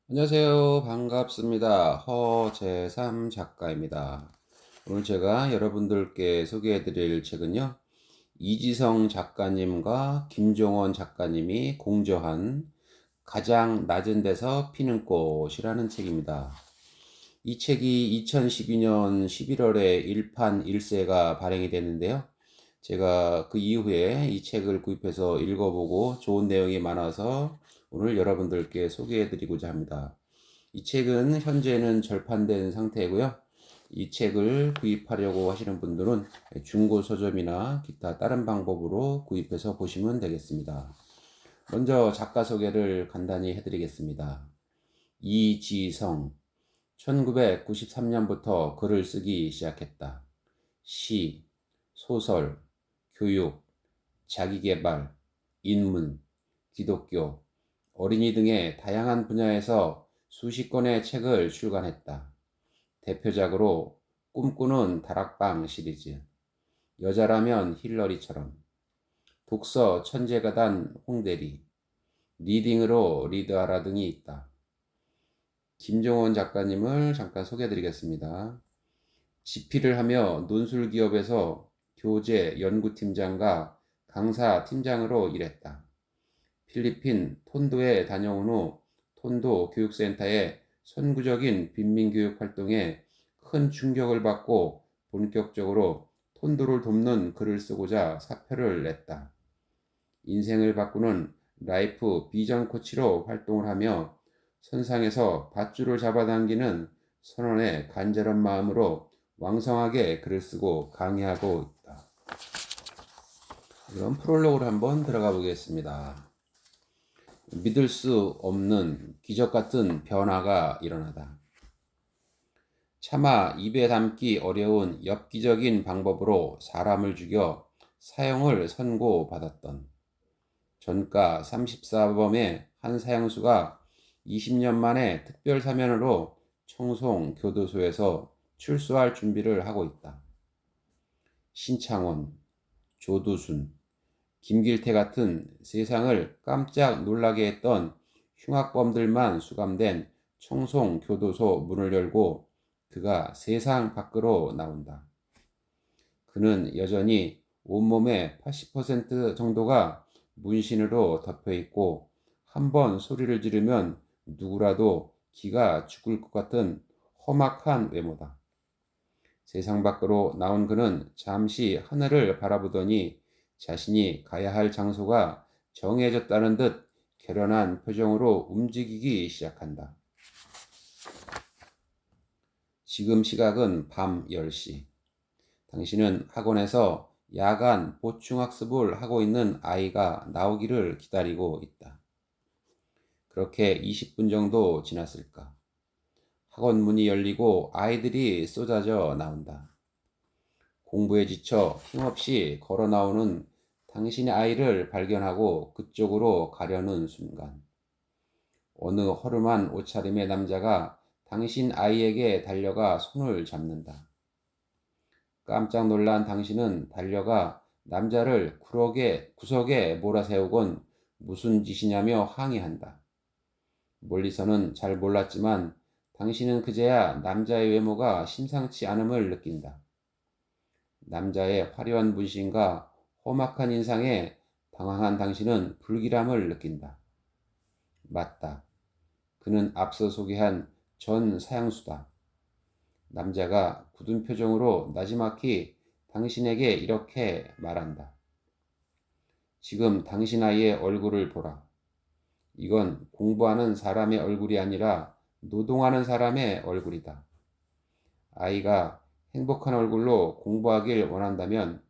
안녕하세요. 반갑습니다. 허재삼 작가입니다. 오늘 제가 여러분들께 소개해 드릴 책은요. 이지성 작가님과 김종원 작가님이 공저한 가장 낮은 데서 피는 꽃이라는 책입니다. 이 책이 2012년 11월에 일판 일세가 발행이 됐는데요. 제가 그 이후에 이 책을 구입해서 읽어보고 좋은 내용이 많아서 오늘 여러분들께 소개해 드리고자 합니다. 이 책은 현재는 절판된 상태고요. 이 책을 구입하려고 하시는 분들은 중고 서점이나 기타 다른 방법으로 구입해서 보시면 되겠습니다. 먼저 작가 소개를 간단히 해드리겠습니다. 이지성, 1993년부터 글을 쓰기 시작했다. 시, 소설, 교육, 자기계발, 인문, 기독교, 어린이 등의 다양한 분야에서 수십 권의 책을 출간했다. 대표작으로 꿈꾸는 다락방 시리즈, 여자라면 힐러리처럼, 독서 천재가단 홍대리, 리딩으로 리드하라 등이 있다. 김종원 작가님을 잠깐 소개해드리겠습니다. 집필을 하며 논술기업에서 교재 연구팀장과 강사 팀장으로 일했다. 필리핀 톤도에 다녀온 후 톤도 교육센터의 선구적인 빈민교육 활동에 큰 충격을 받고 본격적으로 톤도를 돕는 글을 쓰고자 사표를 냈다. 인생을 바꾸는 라이프 비전 코치로 활동을 하며 선상에서 밧줄을 잡아당기는 선원의 간절한 마음으로 왕성하게 글을 쓰고 강의하고 있다. 그럼 프롤로그를 한번 들어가 보겠습니다. 믿을 수 없는 기적 같은 변화가 일어나다. 차마 입에 담기 어려운 엽기적인 방법으로 사람을 죽여 사형을 선고받았던 전가 34범의 한 사형수가 20년 만에 특별 사면으로 청송 교도소에서 출소할 준비를 하고 있다. 신창원, 조두순, 김길태 같은 세상을 깜짝 놀라게 했던 흉악범들만 수감된 청송 교도소 문을 열고 그가 세상 밖으로 나온다. 그는 여전히 온몸의 80% 정도가 문신으로 덮여 있고 한 번 소리를 지르면 누구라도 기가 죽을 것 같은 험악한 외모다. 세상 밖으로 나온 그는 잠시 하늘을 바라보더니 자신이 가야 할 장소가 정해졌다는 듯 결연한 표정으로 움직이기 시작한다. 지금 시각은 밤 10시. 당신은 학원에서 야간 보충학습을 하고 있는 아이가 나오기를 기다리고 있다. 그렇게 20분 정도 지났을까. 학원 문이 열리고 아이들이 쏟아져 나온다. 공부에 지쳐 힘없이 걸어 나오는 당신의 아이를 발견하고 그쪽으로 가려는 순간 어느 허름한 옷차림의 남자가 당신 아이에게 달려가 손을 잡는다. 깜짝 놀란 당신은 달려가 남자를 구석에 몰아세우곤 무슨 짓이냐며 항의한다. 멀리서는 잘 몰랐지만 당신은 그제야 남자의 외모가 심상치 않음을 느낀다. 남자의 화려한 문신과 험악한 인상에 당황한 당신은 불길함을 느낀다. 맞다. 그는 앞서 소개한 전 사형수다. 남자가 굳은 표정으로 나지막히 당신에게 이렇게 말한다. 지금 당신 아이의 얼굴을 보라. 이건 공부하는 사람의 얼굴이 아니라 노동하는 사람의 얼굴이다. 아이가 행복한 얼굴로 공부하길 원한다면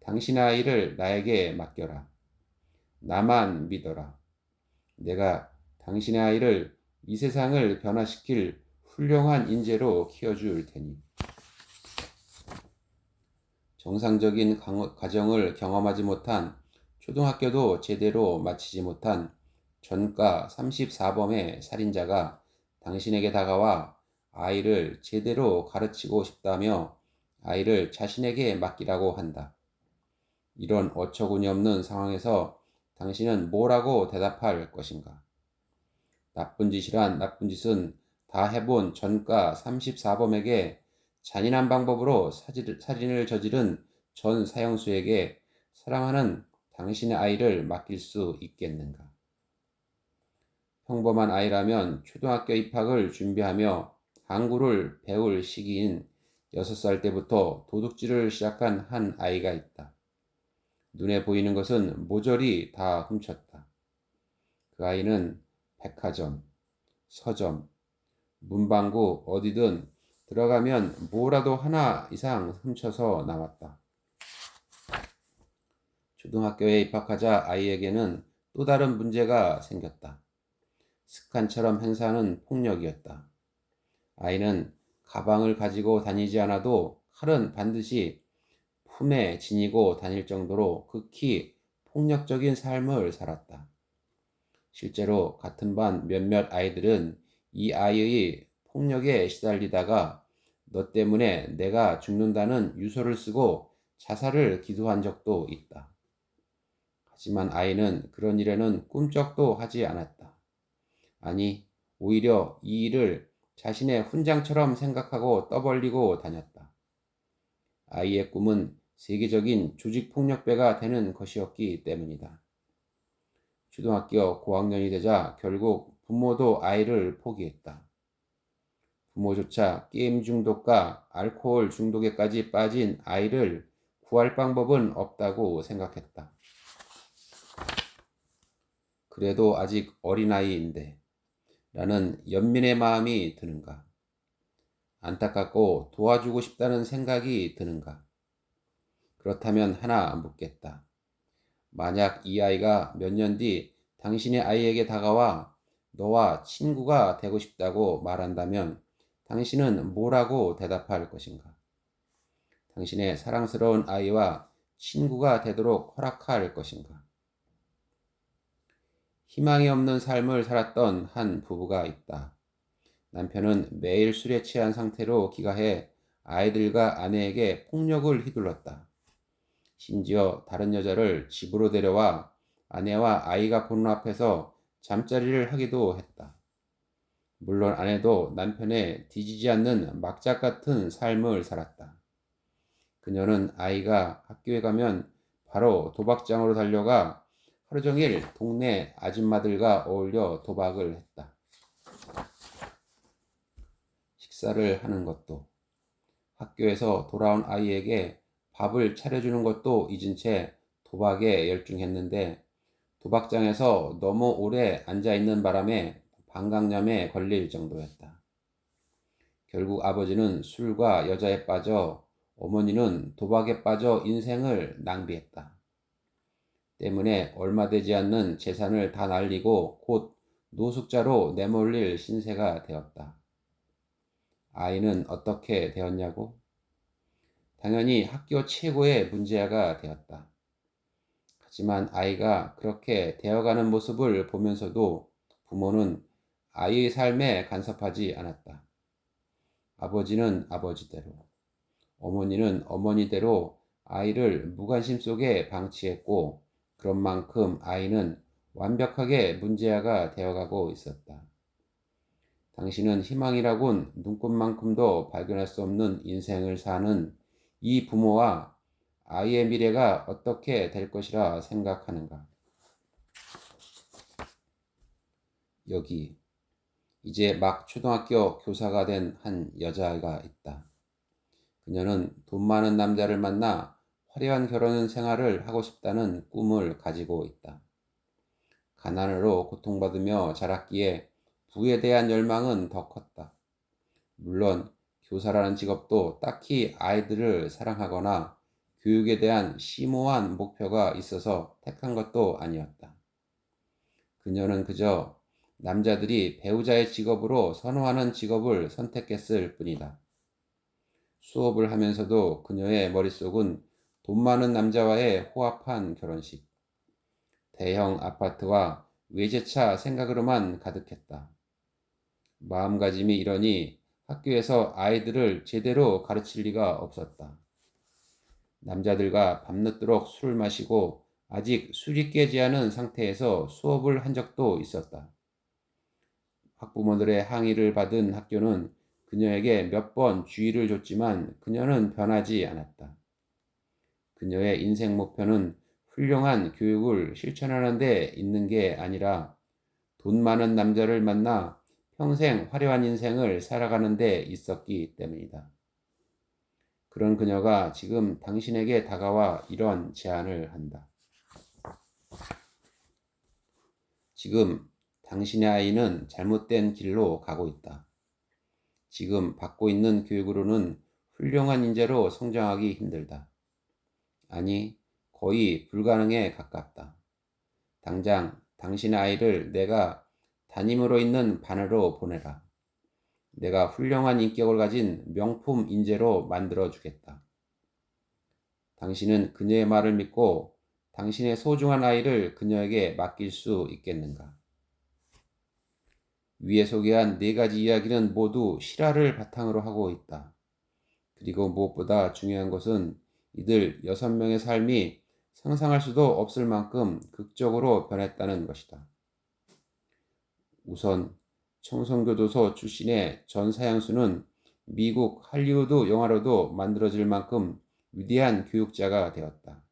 당신의 아이를 나에게 맡겨라. 나만 믿어라. 내가 당신의 아이를 이 세상을 변화시킬 훌륭한 인재로 키워줄 테니. 정상적인 가정을 경험하지 못한 초등학교도 제대로 마치지 못한 전과 34범의 살인자가 당신에게 다가와 아이를 제대로 가르치고 싶다며 아이를 자신에게 맡기라고 한다. 이런 어처구니 없는 상황에서 당신은 뭐라고 대답할 것인가? 나쁜 짓이란 나쁜 짓은 다 해본 전과 34범에게 잔인한 방법으로 살인을 저지른 전 사형수에게 사랑하는 당신의 아이를 맡길 수 있겠는가? 평범한 아이라면 초등학교 입학을 준비하며 한글을 배울 시기인 6살 때부터 도둑질을 시작한 한 아이가 있다. 눈에 보이는 것은 모조리 다 훔쳤다. 그 아이는 백화점, 서점, 문방구 어디든 들어가면 뭐라도 하나 이상 훔쳐서 나왔다. 초등학교에 입학하자 아이에게는 또 다른 문제가 생겼다. 습관처럼 행사하는 폭력이었다. 아이는 가방을 가지고 다니지 않아도 칼은 반드시 품에 지니고 다닐 정도로 극히 폭력적인 삶을 살았다. 실제로 같은 반 몇몇 아이들은 이 아이의 폭력에 시달리다가 너 때문에 내가 죽는다는 유서를 쓰고 자살을 기도한 적도 있다. 하지만 아이는 그런 일에는 꿈쩍도 하지 않았다. 아니, 오히려 이 일을 자신의 훈장처럼 생각하고 떠벌리고 다녔다. 아이의 꿈은 세계적인 조직폭력배가 되는 것이었기 때문이다. 초등학교 고학년이 되자 결국 부모도 아이를 포기했다. 부모조차 게임 중독과 알코올 중독에까지 빠진 아이를 구할 방법은 없다고 생각했다. 그래도 아직 어린아이인데 라는 연민의 마음이 드는가? 안타깝고 도와주고 싶다는 생각이 드는가? 그렇다면 하나 묻겠다. 만약 이 아이가 몇 년 뒤 당신의 아이에게 다가와 너와 친구가 되고 싶다고 말한다면 당신은 뭐라고 대답할 것인가? 당신의 사랑스러운 아이와 친구가 되도록 허락할 것인가? 희망이 없는 삶을 살았던 한 부부가 있다. 남편은 매일 술에 취한 상태로 귀가해 아이들과 아내에게 폭력을 휘둘렀다. 심지어 다른 여자를 집으로 데려와 아내와 아이가 보는 앞에서 잠자리를 하기도 했다. 물론 아내도 남편의 뒤지지 않는 막작 같은 삶을 살았다. 그녀는 아이가 학교에 가면 바로 도박장으로 달려가 하루 종일 동네 아줌마들과 어울려 도박을 했다. 식사를 하는 것도, 학교에서 돌아온 아이에게 밥을 차려주는 것도 잊은 채 도박에 열중했는데 도박장에서 너무 오래 앉아있는 바람에 방광염에 걸릴 정도였다. 결국 아버지는 술과 여자에 빠져 어머니는 도박에 빠져 인생을 낭비했다. 때문에 얼마 되지 않는 재산을 다 날리고 곧 노숙자로 내몰릴 신세가 되었다. 아이는 어떻게 되었냐고? 당연히 학교 최고의 문제아가 되었다. 하지만 아이가 그렇게 되어가는 모습을 보면서도 부모는 아이의 삶에 간섭하지 않았다. 아버지는 아버지대로, 어머니는 어머니대로 아이를 무관심 속에 방치했고 그런 만큼 아이는 완벽하게 문제아가 되어가고 있었다. 당신은 희망이라곤 눈꽃만큼도 발견할 수 없는 인생을 사는 이 부모와 아이의 미래가 어떻게 될 것이라 생각하는가? 여기 이제 막 초등학교 교사가 된 한 여자아이가 있다. 그녀는 돈 많은 남자를 만나 화려한 결혼 생활을 하고 싶다는 꿈을 가지고 있다. 가난으로 고통받으며 자랐기에 부에 대한 열망은 더 컸다. 물론 교사라는 직업도 딱히 아이들을 사랑하거나 교육에 대한 심오한 목표가 있어서 택한 것도 아니었다. 그녀는 그저 남자들이 배우자의 직업으로 선호하는 직업을 선택했을 뿐이다. 수업을 하면서도 그녀의 머릿속은 돈 많은 남자와의 호합한 결혼식, 대형 아파트와 외제차 생각으로만 가득했다. 마음가짐이 이러니 학교에서 아이들을 제대로 가르칠 리가 없었다. 남자들과 밤늦도록 술을 마시고 아직 술이 깨지 않은 상태에서 수업을 한 적도 있었다. 학부모들의 항의를 받은 학교는 그녀에게 몇 번 주의를 줬지만 그녀는 변하지 않았다. 그녀의 인생 목표는 훌륭한 교육을 실천하는 데 있는 게 아니라 돈 많은 남자를 만나 평생 화려한 인생을 살아가는 데 있었기 때문이다. 그런 그녀가 지금 당신에게 다가와 이런 제안을 한다. 지금 당신의 아이는 잘못된 길로 가고 있다. 지금 받고 있는 교육으로는 훌륭한 인재로 성장하기 힘들다. 아니, 거의 불가능에 가깝다. 당장 당신의 아이를 내가 담임으로 있는 반으로 보내라. 내가 훌륭한 인격을 가진 명품 인재로 만들어 주겠다. 당신은 그녀의 말을 믿고 당신의 소중한 아이를 그녀에게 맡길 수 있겠는가? 위에 소개한 4가지 이야기는 모두 실화를 바탕으로 하고 있다. 그리고 무엇보다 중요한 것은 이들 6명의 삶이 상상할 수도 없을 만큼 극적으로 변했다는 것이다. 우선 청송교도소 출신의 전 사형수는 미국 할리우드 영화로도 만들어질 만큼 위대한 교육자가 되었다.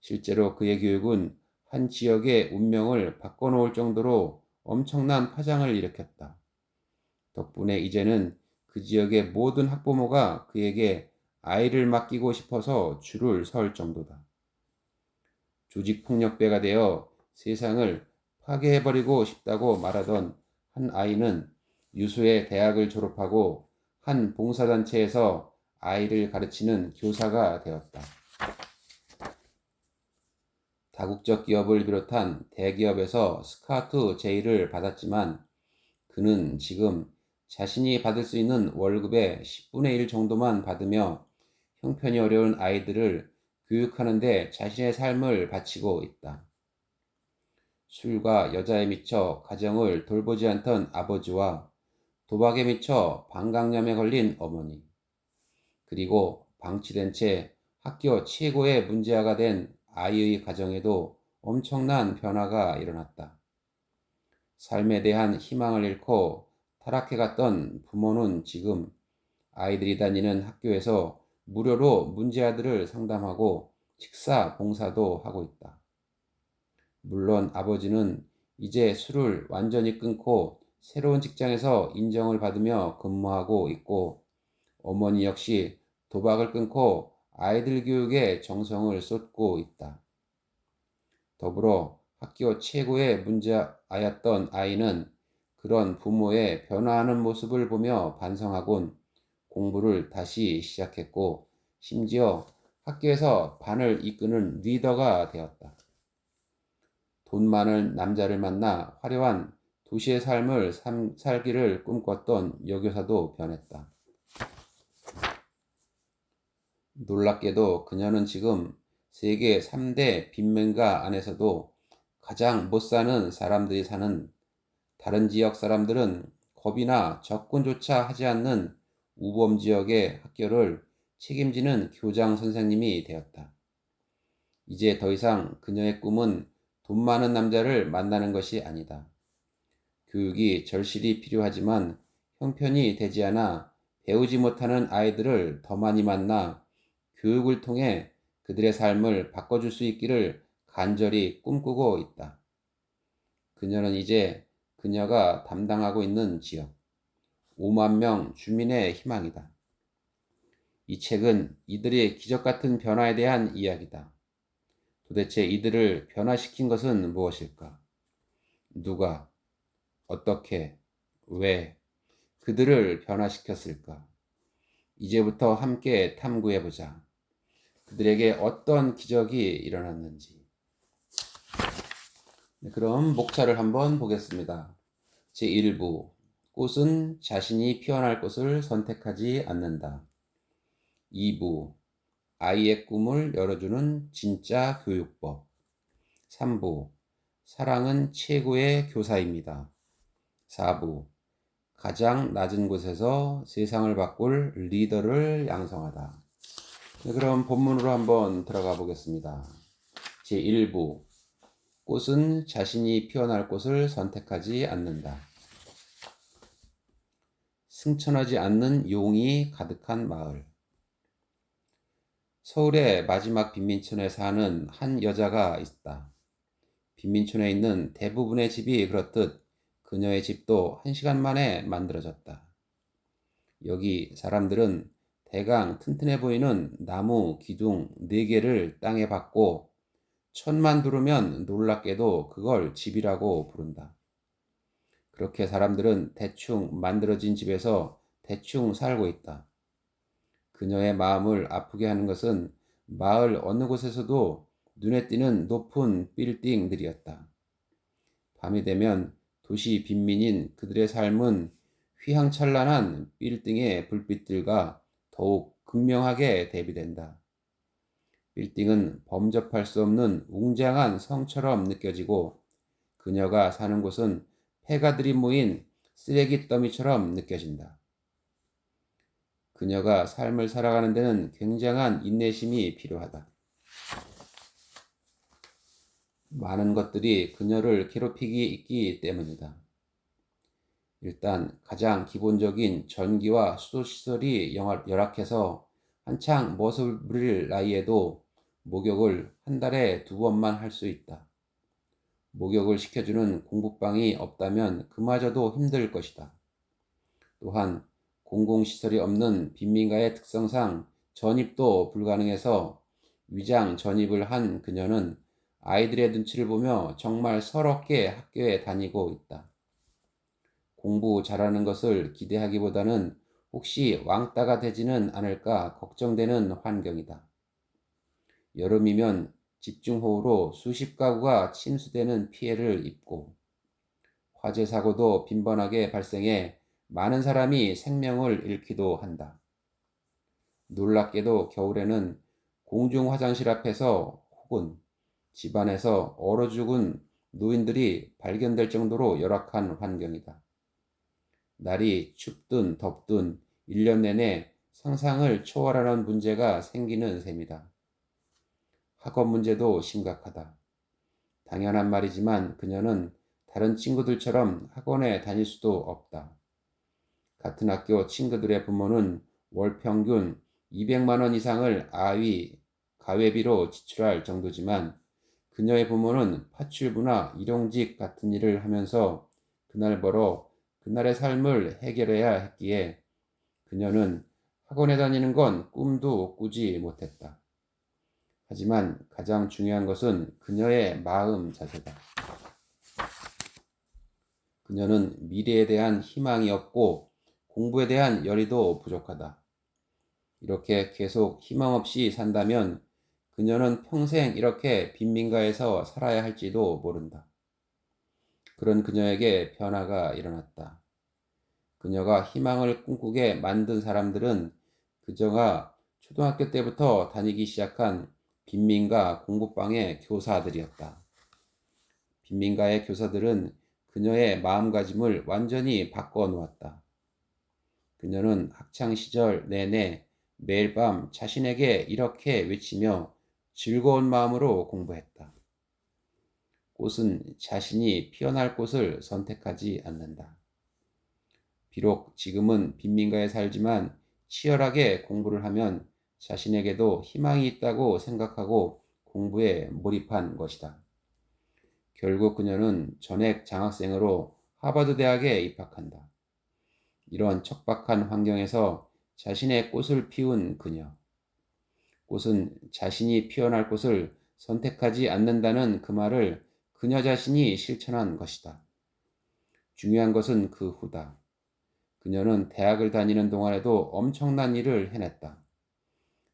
실제로 그의 교육은 한 지역의 운명을 바꿔놓을 정도로 엄청난 파장을 일으켰다. 덕분에 이제는 그 지역의 모든 학부모가 그에게 아이를 맡기고 싶어서 줄을 설 정도다. 조직폭력배가 되어 세상을 파괴해버리고 싶다고 말하던 한 아이는 유수의 대학을 졸업하고 한 봉사단체에서 아이를 가르치는 교사가 되었다. 다국적 기업을 비롯한 대기업에서 스카우트 제의를 받았지만 그는 지금 자신이 받을 수 있는 월급의 10분의 1 정도만 받으며 형편이 어려운 아이들을 교육하는 데 자신의 삶을 바치고 있다. 술과 여자에 미쳐 가정을 돌보지 않던 아버지와 도박에 미쳐 방광염에 걸린 어머니, 그리고 방치된 채 학교 최고의 문제아가 된 아이의 가정에도 엄청난 변화가 일어났다. 삶에 대한 희망을 잃고 타락해갔던 부모는 지금 아이들이 다니는 학교에서 무료로 문제아들을 상담하고 식사 봉사도 하고 있다. 물론 아버지는 이제 술을 완전히 끊고 새로운 직장에서 인정을 받으며 근무하고 있고 어머니 역시 도박을 끊고 아이들 교육에 정성을 쏟고 있다. 더불어 학교 최고의 문제아였던 아이는 그런 부모의 변화하는 모습을 보며 반성하곤 공부를 다시 시작했고 심지어 학교에서 반을 이끄는 리더가 되었다. 돈 많은 남자를 만나 화려한 도시의 삶을 살기를 꿈꿨던 여교사도 변했다. 놀랍게도 그녀는 지금 세계 3대 빈민가 안에서도 가장 못 사는 사람들이 사는, 다른 지역 사람들은 겁이나 접근조차 하지 않는 우범 지역의 학교를 책임지는 교장 선생님이 되었다. 이제 더 이상 그녀의 꿈은 돈 많은 남자를 만나는 것이 아니다. 교육이 절실히 필요하지만 형편이 되지 않아 배우지 못하는 아이들을 더 많이 만나 교육을 통해 그들의 삶을 바꿔줄 수 있기를 간절히 꿈꾸고 있다. 그녀는 이제 그녀가 담당하고 있는 지역 5만 명 주민의 희망이다. 이 책은 이들의 기적 같은 변화에 대한 이야기다. 도대체 이들을 변화시킨 것은 무엇일까? 누가, 어떻게, 왜 그들을 변화시켰을까? 이제부터 함께 탐구해보자. 그들에게 어떤 기적이 일어났는지. 그럼 목차를 한번 보겠습니다. 제1부, 꽃은 자신이 피어날 곳을 선택하지 않는다. 2부, 아이의 꿈을 열어주는 진짜 교육법. 3부, 사랑은 최고의 교사입니다. 4부, 가장 낮은 곳에서 세상을 바꿀 리더를 양성하다. 네, 그럼 본문으로 한번 들어가 보겠습니다. 제1부, 꽃은 자신이 피어날 곳을 선택하지 않는다. 승천하지 않는 용이 가득한 마을. 서울의 마지막 빈민촌에 사는 한 여자가 있다. 빈민촌에 있는 대부분의 집이 그렇듯 그녀의 집도 1시간 만에 만들어졌다. 여기 사람들은 대강 튼튼해 보이는 나무 기둥 4개를 땅에 박고 천만 두르면 놀랍게도 그걸 집이라고 부른다. 그렇게 사람들은 대충 만들어진 집에서 대충 살고 있다. 그녀의 마음을 아프게 하는 것은 마을 어느 곳에서도 눈에 띄는 높은 빌딩들이었다. 밤이 되면 도시 빈민인 그들의 삶은 휘황찬란한 빌딩의 불빛들과 더욱 극명하게 대비된다. 빌딩은 범접할 수 없는 웅장한 성처럼 느껴지고 그녀가 사는 곳은 폐가들이 모인 쓰레기 더미처럼 느껴진다. 그녀가 삶을 살아가는 데는 굉장한 인내심이 필요하다. 많은 것들이 그녀를 괴롭히기 있기 때문이다. 일단 가장 기본적인 전기와 수도시설이 열악해서 한창 멋을 부릴 나이에도 목욕을 한 달에 2번만 할 수 있다. 목욕을 시켜주는 공부방이 없다면 그마저도 힘들 것이다. 또한 공공시설이 없는 빈민가의 특성상 전입도 불가능해서 위장 전입을 한 그녀는 아이들의 눈치를 보며 정말 서럽게 학교에 다니고 있다. 공부 잘하는 것을 기대하기보다는 혹시 왕따가 되지는 않을까 걱정되는 환경이다. 여름이면 집중호우로 수십 가구가 침수되는 피해를 입고 화재 사고도 빈번하게 발생해 많은 사람이 생명을 잃기도 한다. 놀랍게도 겨울에는 공중 화장실 앞에서 혹은 집안에서 얼어 죽은 노인들이 발견될 정도로 열악한 환경이다. 날이 춥든 덥든 1년 내내 상상을 초월하는 문제가 생기는 셈이다. 학업 문제도 심각하다. 당연한 말이지만 그녀는 다른 친구들처럼 학원에 다닐 수도 없다. 같은 학교 친구들의 부모는 월 평균 200만 원 이상을 가회비로 지출할 정도지만 그녀의 부모는 파출부나 일용직 같은 일을 하면서 그날 벌어 그날의 삶을 해결해야 했기에 그녀는 학원에 다니는 건 꿈도 꾸지 못했다. 하지만 가장 중요한 것은 그녀의 마음 자세다. 그녀는 미래에 대한 희망이 없고 공부에 대한 열의도 부족하다. 이렇게 계속 희망 없이 산다면 그녀는 평생 이렇게 빈민가에서 살아야 할지도 모른다. 그런 그녀에게 변화가 일어났다. 그녀가 희망을 꿈꾸게 만든 사람들은 그녀가 초등학교 때부터 다니기 시작한 빈민가 공부방의 교사들이었다. 빈민가의 교사들은 그녀의 마음가짐을 완전히 바꿔놓았다. 그녀는 학창시절 내내 매일 밤 자신에게 이렇게 외치며 즐거운 마음으로 공부했다. 꽃은 자신이 피어날 곳을 선택하지 않는다. 비록 지금은 빈민가에 살지만 치열하게 공부를 하면 자신에게도 희망이 있다고 생각하고 공부에 몰입한 것이다. 결국 그녀는 전액 장학생으로 하버드 대학에 입학한다. 이런 척박한 환경에서 자신의 꽃을 피운 그녀. 꽃은 자신이 피어날 곳을 선택하지 않는다는 그 말을 그녀 자신이 실천한 것이다. 중요한 것은 그 후다. 그녀는 대학을 다니는 동안에도 엄청난 일을 해냈다.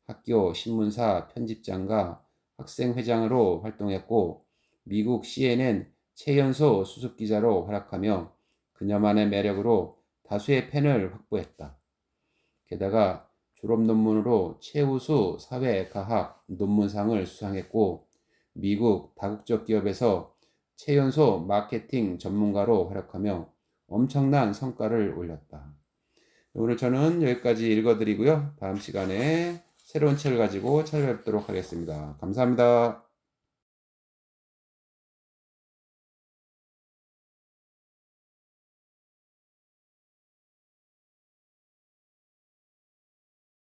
학교 신문사 편집장과 학생회장으로 활동했고 미국 CNN 최연소 수습기자로 활약하며 그녀만의 매력으로 다수의 팬을 확보했다. 게다가 졸업 논문으로 최우수 사회과학 논문상을 수상했고 미국 다국적 기업에서 최연소 마케팅 전문가로 활약하며 엄청난 성과를 올렸다. 오늘 저는 여기까지 읽어드리고요. 다음 시간에 새로운 책을 가지고 찾아뵙도록 하겠습니다. 감사합니다.